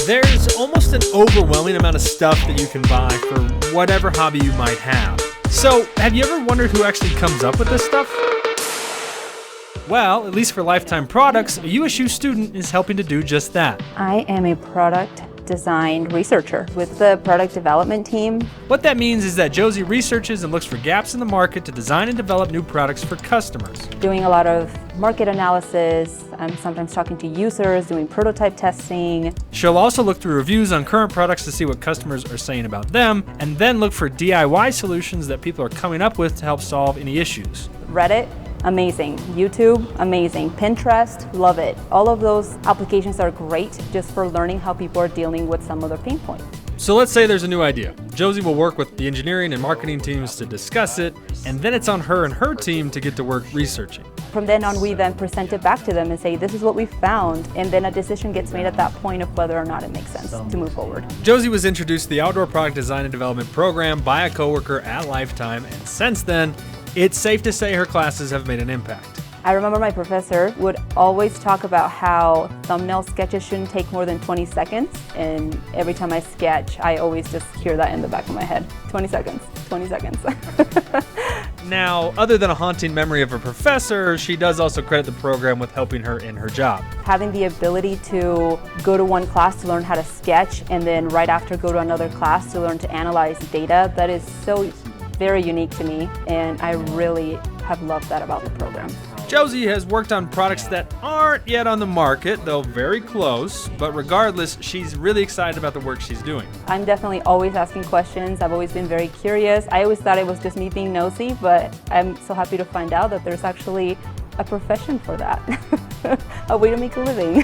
There's almost an overwhelming amount of stuff that you can buy for whatever hobby you might have. So, have you ever wondered who actually comes up with this stuff? Well, at least for Lifetime Products, a USU student is helping to do just that. I am a product design researcher with the product development team. What that means is that Josie researches and looks for gaps in the market to design and develop new products for customers. Doing a lot of market analysis, I'm sometimes talking to users, doing prototype testing. She'll also look through reviews on current products to see what customers are saying about them, and then look for DIY solutions that people are coming up with to help solve any issues. Reddit, amazing. YouTube, amazing. Pinterest, love it. All of those applications are great just for learning how people are dealing with some of their pain points. So let's say there's a new idea. Josie will work with the engineering and marketing teams to discuss it, and then it's on her and her team to get to work researching. From then on, we then present it back to them and say, this is what we found, and then a decision gets made at that point of whether or not it makes sense to move forward. Josie was introduced to the Outdoor Product Design and Development program by a coworker at Lifetime, and since then, it's safe to say her classes have made an impact. I remember my professor would always talk about how thumbnail sketches shouldn't take more than 20 seconds. And every time I sketch, I always just hear that in the back of my head. 20 seconds, 20 seconds. Now, other than a haunting memory of her professor, she does also credit the program with helping her in her job. Having the ability to go to one class to learn how to sketch and then right after go to another class to learn to analyze data, that is so very unique to me, and I really have loved that about the program. Josie has worked on products that aren't yet on the market, though very close, but regardless, she's really excited about the work she's doing. I'm definitely always asking questions. I've always been very curious. I always thought it was just me being nosy, but I'm so happy to find out that there's actually a profession for that, a way to make a living.